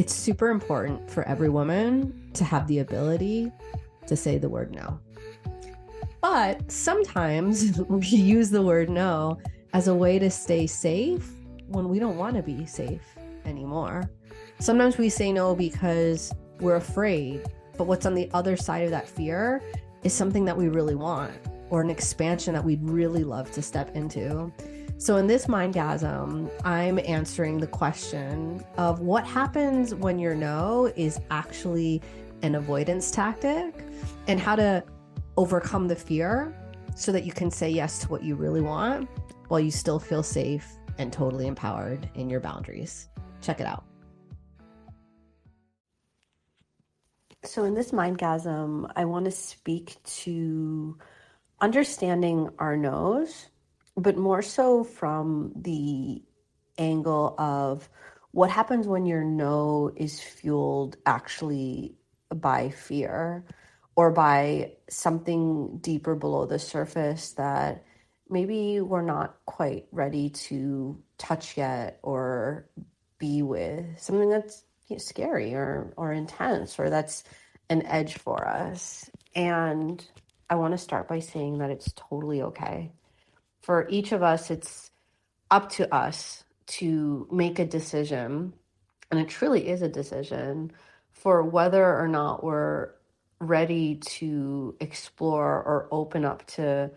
It's super important for every woman to have the ability to say the word no. But sometimes we use the word no as a way to stay safe when we don't want to be safe anymore. Sometimes we say no because we're afraid, but what's on the other side of that fear is something that we really want or an expansion that we'd really love to step into. So in this mindgasm, I'm answering the question of what happens when your no is actually an avoidance tactic and how to overcome the fear so that you can say yes to what you really want while you still feel safe and totally empowered in your boundaries. Check it out. So in this mindgasm, I want to speak to understanding our no's, but more so from the angle of what happens when your no is fueled actually by fear or by something deeper below the surface that maybe we're not quite ready to touch yet or be with, something that's scary or intense or that's an edge for us. And I want to start by saying that it's totally okay. For each of us, it's up to us to make a decision, and it truly is a decision for whether or not we're ready to explore or open up to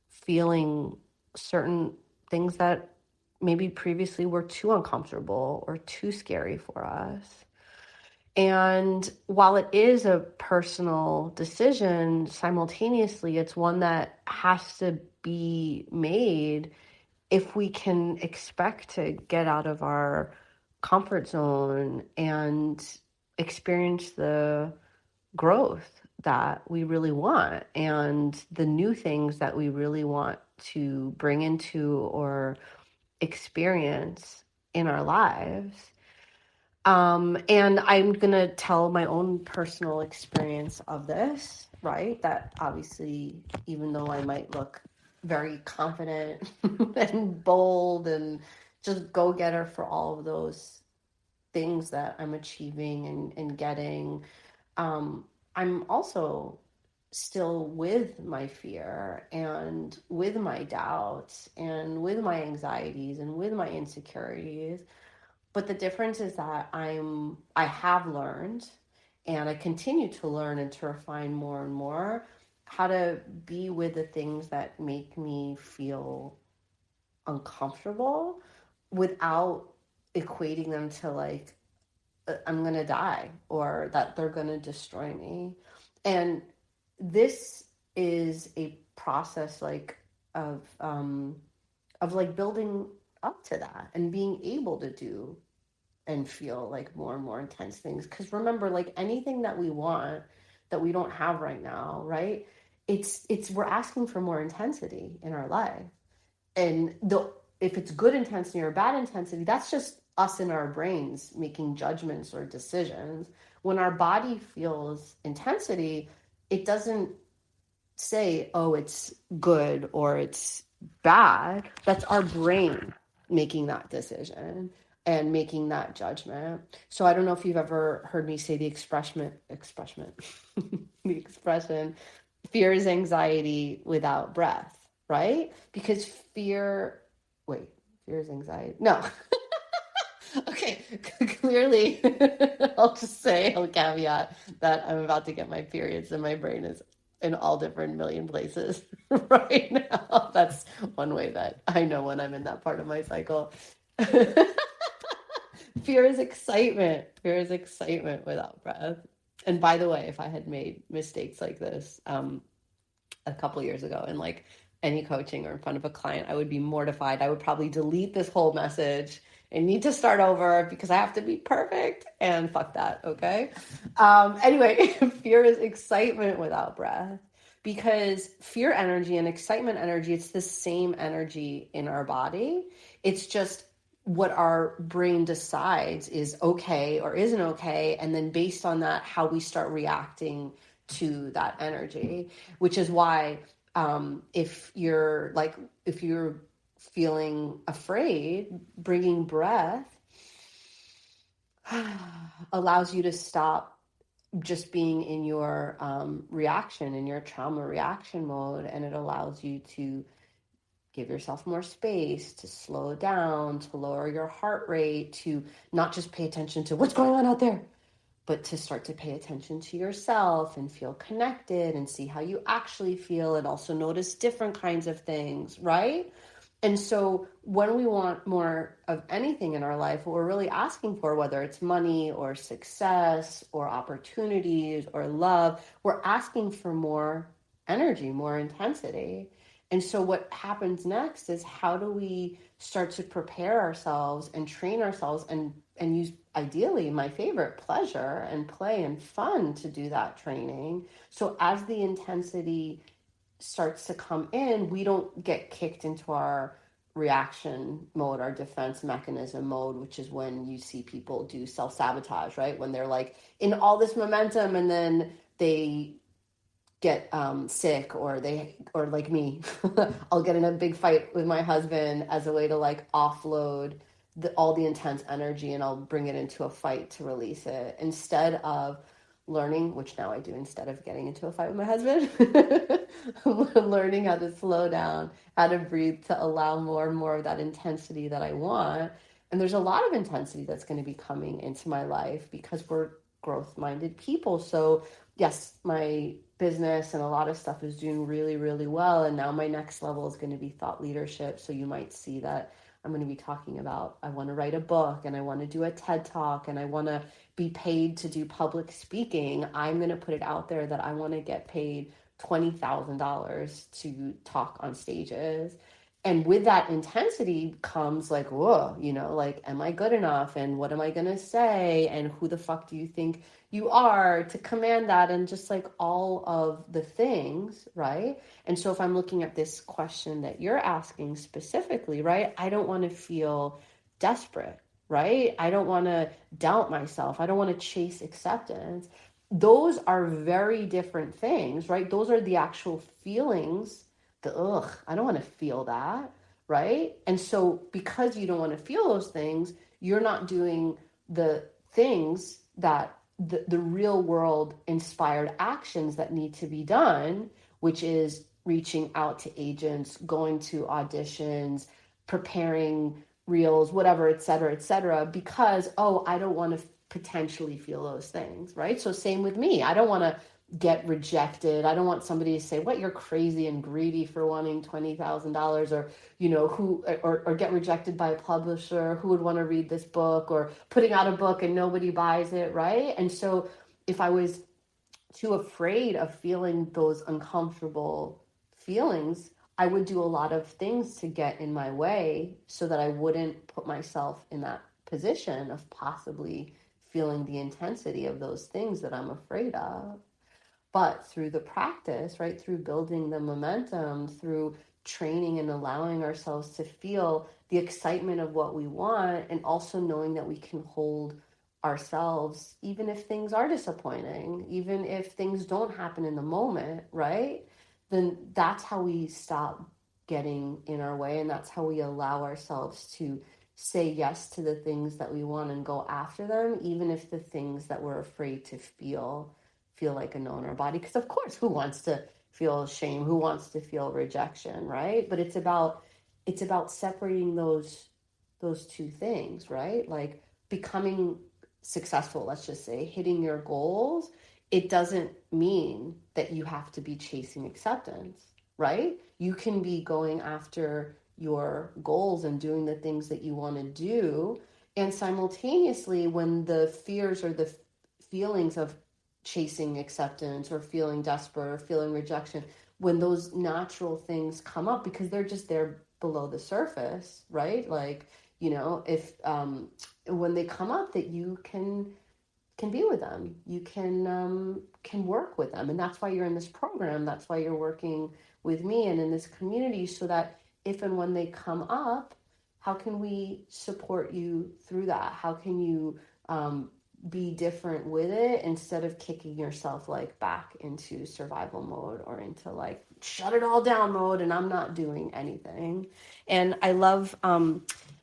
feeling certain things that maybe previously were too uncomfortable or too scary for us. And while it is a personal decision, simultaneously, it's one that has to be made if we can expect to get out of our comfort zone and experience the growth that we really want and the new things that we really want to bring into or experience in our lives. And I'm going to tell my own personal experience of this, right? That obviously, even though I might look very confident and bold and just go-getter for all of those things that I'm achieving and getting, I'm also still with my fear and with my doubts and with my anxieties and with my insecurities. But the difference is that I have learned and I continue to learn and to refine more and more how to be with the things that make me feel uncomfortable without equating them to like I'm going to die or that they're going to destroy me. And this is a process like of like building up to that and being able to do and feel like more and more intense things. Because remember, like anything that we want that we don't have right now, right? It's we're asking for more intensity in our life. And the if it's good intensity or bad intensity, that's just us in our brains making judgments or decisions. When our body feels intensity, it doesn't say, oh, it's good or it's bad. That's our brain making that decision and making that judgment. So I don't know if you've ever heard me say the the expression, fear is anxiety without breath, right? Because fear is anxiety. No. Okay, clearly, I'll caveat that I'm about to get my periods and my brain is in all different million places right now. That's one way that I know when I'm in that part of my cycle. Fear is excitement. Fear is excitement without breath. And by the way, if I had made mistakes like this a couple years ago in like any coaching or in front of a client, I would be mortified. I would probably delete this whole message and need to start over because I have to be perfect and fuck that. Okay. Anyway, fear is excitement without breath because fear energy and excitement energy, it's the same energy in our body. It's just what our brain decides is okay or isn't okay. And then based on that, how we start reacting to that energy, which is why if you're feeling afraid, bringing breath allows you to stop just being in your reaction, in your trauma reaction mode, and it allows you to give yourself more space, to slow down, to lower your heart rate, to not just pay attention to what's going on out there, but to start to pay attention to yourself and feel connected and see how you actually feel, and also notice different kinds of things, right? And so when we want more of anything in our life, what we're really asking for, whether it's money or success or opportunities or love, we're asking for more energy, more intensity. And so what happens next is, how do we start to prepare ourselves and train ourselves and use, ideally, my favorite, pleasure and play and fun to do that training. So as the intensity starts to come in, we don't get kicked into our reaction mode, our defense mechanism mode, which is when you see people do self-sabotage, right? When they're like in all this momentum and then they get sick, or like me, I'll get in a big fight with my husband as a way to like offload all the intense energy, and I'll bring it into a fight to release it, instead of learning, which now I do, instead of getting into a fight with my husband, learning how to slow down, how to breathe, to allow more and more of that intensity that I want. And there's a lot of intensity that's going to be coming into my life because we're growth-minded people. So yes, my business and a lot of stuff is doing really, really well. And now my next level is going to be thought leadership. So you might see that I'm going to be talking about, I want to write a book, and I want to do a TED Talk, and I want to be paid to do public speaking. I'm going to put it out there that I want to get paid $20,000 to talk on stages. And with that intensity comes like, whoa, like, am I good enough? And what am I going to say? And who the fuck do you think you are to command that? And just like all of the things, right? And so if I'm looking at this question that you're asking specifically, right, I don't want to feel desperate, right? I don't want to doubt myself. I don't want to chase acceptance. Those are very different things, right? Those are the actual feelings. I don't want to feel that, right? And so because you don't want to feel those things, you're not doing the things that the real world inspired actions that need to be done, which is reaching out to agents, going to auditions, preparing reels, whatever, et cetera, because, I don't want to potentially feel those things, right? So same with me. I don't want to get rejected. I don't want somebody to say, what, you're crazy and greedy for wanting $20,000, or, who, or get rejected by a publisher. Who would want to read this book, or putting out a book and nobody buys it, right? And so if I was too afraid of feeling those uncomfortable feelings, I would do a lot of things to get in my way so that I wouldn't put myself in that position of possibly feeling the intensity of those things that I'm afraid of. But through the practice, right, through building the momentum, through training and allowing ourselves to feel the excitement of what we want, and also knowing that we can hold ourselves even if things are disappointing, even if things don't happen in the moment, right? Then that's how we stop getting in our way, and that's how we allow ourselves to say yes to the things that we want and go after them, even if the things that we're afraid to feel like a no in our body. Because of course, who wants to feel shame? Who wants to feel rejection, right? But it's about separating those two things, right? Like becoming successful, let's just say, hitting your goals, it doesn't mean that you have to be chasing acceptance, right? You can be going after your goals and doing the things that you want to do, and simultaneously, when the fears or the feelings of chasing acceptance or feeling desperate or feeling rejection, when those natural things come up, because they're just there below the surface, right? Like, if when they come up, that you can be with them, you can work with them. And that's why you're in this program, that's why you're working with me and in this community, so that if and when they come up, how can we support you through that? How can you be different with it, instead of kicking yourself like back into survival mode, or into like shut it all down mode and I'm not doing anything. And I love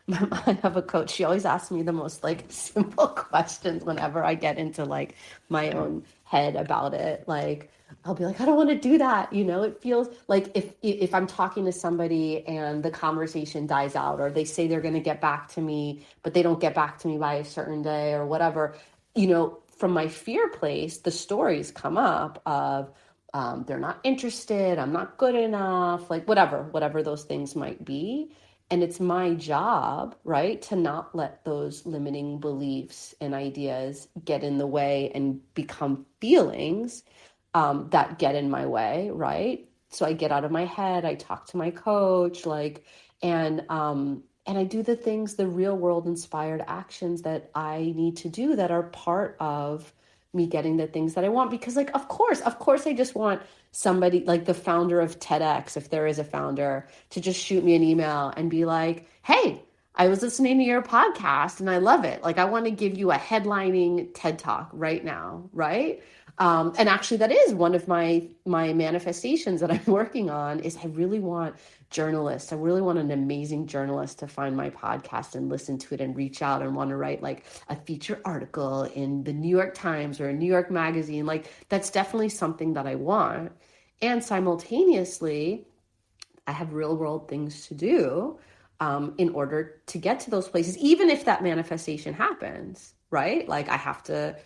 I have a coach. She always asks me the most like simple questions whenever I get into like my own head about it. Like I'll be like, I don't want to do that. You know, it feels like if I'm talking to somebody and the conversation dies out, or they say they're going to get back to me, but they don't get back to me by a certain day or whatever, you know, from my fear place, the stories come up of they're not interested, I'm not good enough, like whatever those things might be. And it's my job, right, to not let those limiting beliefs and ideas get in the way and become feelings that get in my way, right? So I get out of my head, I talk to my coach, like, and I do the things, the real world inspired actions that I need to do that are part of me getting the things that I want. Because, like, of course, I just want somebody like the founder of TEDx, if there is a founder, to just shoot me an email and be like, hey, I was listening to your podcast and I love it. Like, I want to give you a headlining TED talk right now, right? And actually, that is one of my manifestations that I'm working on. Is I really want journalists. I really want an amazing journalist to find my podcast and listen to it and reach out and want to write like a feature article in the New York Times or a New York Magazine. Like that's definitely something that I want. And simultaneously, I have real world things to do in order to get to those places, even if that manifestation happens, right? Like I have to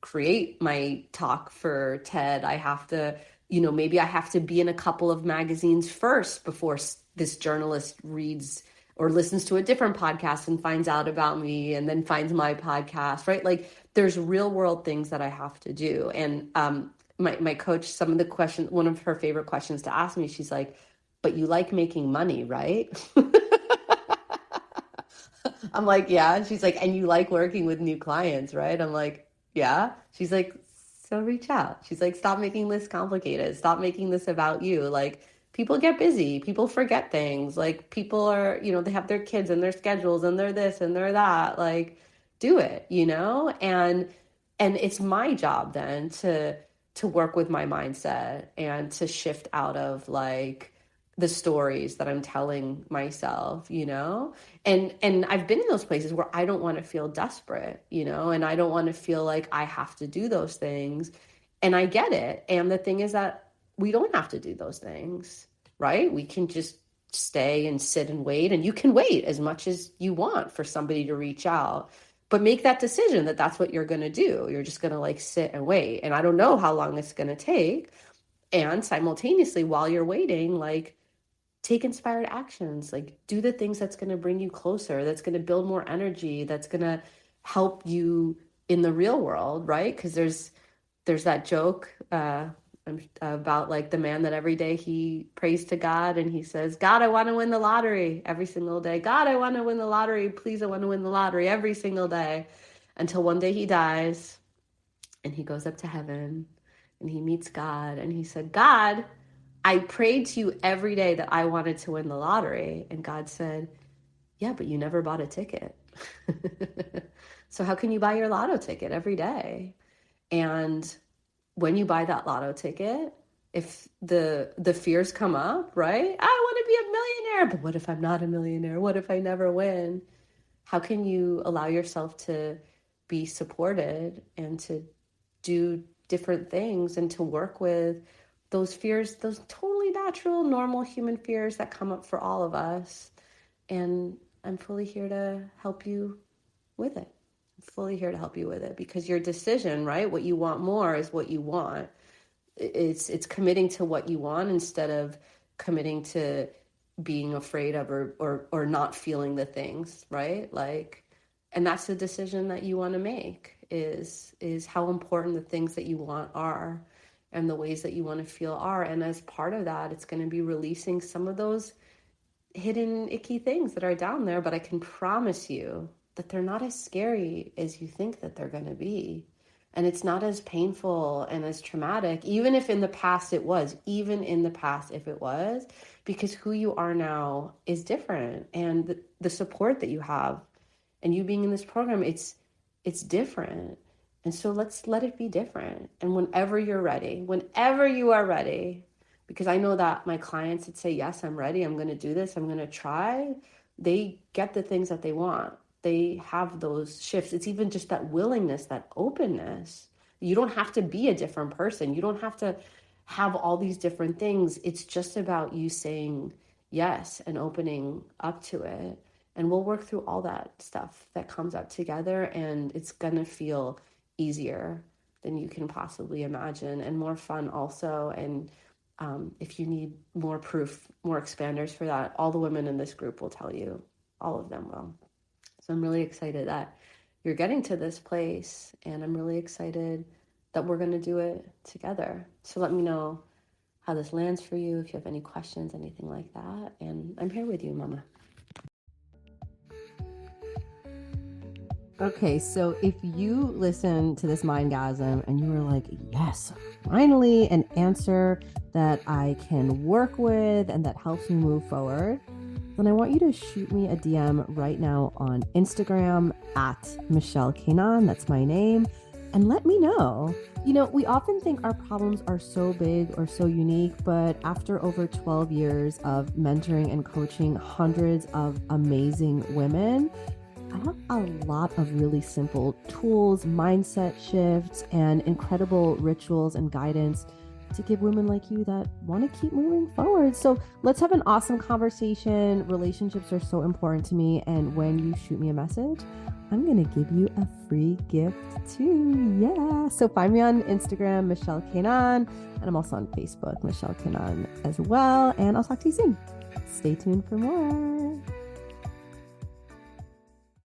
create my talk for TED. I have to, you know, maybe I have to be in a couple of magazines first before this journalist reads or listens to a different podcast and finds out about me and then finds my podcast, right? Like there's real world things that I have to do. And my coach, some of the questions, one of her favorite questions to ask me, she's like, but you like making money, right? I'm like, yeah. And she's like, and you like working with new clients, right? I'm like, yeah. She's like, so reach out. She's like, stop making this complicated. Stop making this about you. Like, people get busy. People forget things. Like, people are, you know, they have their kids and their schedules and they're this and they're that. Like, do it, you know? And it's my job then to work with my mindset and to shift out of like the stories that I'm telling myself, you know? And I've been in those places where I don't want to feel desperate, you know, and I don't want to feel like I have to do those things. And I get it. And the thing is that we don't have to do those things, right? We can just stay and sit and wait, and you can wait as much as you want for somebody to reach out. But make that decision that that's what you're going to do. You're just going to like sit and wait. And I don't know how long it's going to take. And simultaneously, while you're waiting, like take inspired actions, like do the things that's going to bring you closer, that's going to build more energy, that's going to help you in the real world, right? Because there's that joke about like the man that every day he prays to God and he says, God, I want to win the lottery every single day. God, I want to win the lottery. Please, I want to win the lottery every single day, until one day he dies and he goes up to heaven and he meets God and he said, God, I prayed to you every day that I wanted to win the lottery. And God said, yeah, but you never bought a ticket. So how can you buy your lotto ticket every day? And when you buy that lotto ticket, if the fears come up, right? I want to be a millionaire, but what if I'm not a millionaire? What if I never win? How can you allow yourself to be supported and to do different things and to work with those fears, those totally natural, normal human fears that come up for all of us? And I'm fully here to help you with it. I'm fully here to help you with it, because your decision, right? What you want more is what you want. It's committing to what you want instead of committing to being afraid of or not feeling the things, right? Like, and that's the decision that you want to make, is how important the things that you want are and the ways that you want to feel are. And as part of that, it's going to be releasing some of those hidden icky things that are down there, but I can promise you that they're not as scary as you think that they're going to be. And it's not as painful and as traumatic, even if in the past it was, even in the past if it was, because who you are now is different. And the support that you have and you being in this program, it's different. And so let's let it be different. And whenever you're ready, whenever you are ready, because I know that my clients would say, yes, I'm ready. I'm going to do this. I'm going to try. they get the things that they want. They have those shifts. It's even just that willingness, that openness. You don't have to be a different person. You don't have to have all these different things. It's just about you saying yes and opening up to it. And we'll work through all that stuff that comes up together, and it's going to feel easier than you can possibly imagine, and more fun also. And if you need more proof, more expanders for that, all the women in this group will tell you. All of them will. So I'm really excited that you're getting to this place, and I'm really excited that we're going to do it together. So let me know how this lands for you, if you have any questions, anything like that. And I'm here with you, Mama. Okay, so if you listen to this mindgasm and you were like, yes, finally an answer that I can work with and that helps me move forward, then I want you to shoot me a DM right now on Instagram at Michelle Kanan, that's my name, and let me know. You know, we often think our problems are so big or so unique, but after over 12 years of mentoring and coaching hundreds of amazing women, I have a lot of really simple tools, mindset shifts, and incredible rituals and guidance to give women like you that want to keep moving forward. So let's have an awesome conversation. Relationships are so important to me. And when you shoot me a message, I'm going to give you a free gift too. Yeah. So find me on Instagram, Michelle Kanan. And I'm also on Facebook, Michelle Kanan as well. And I'll talk to you soon. Stay tuned for more.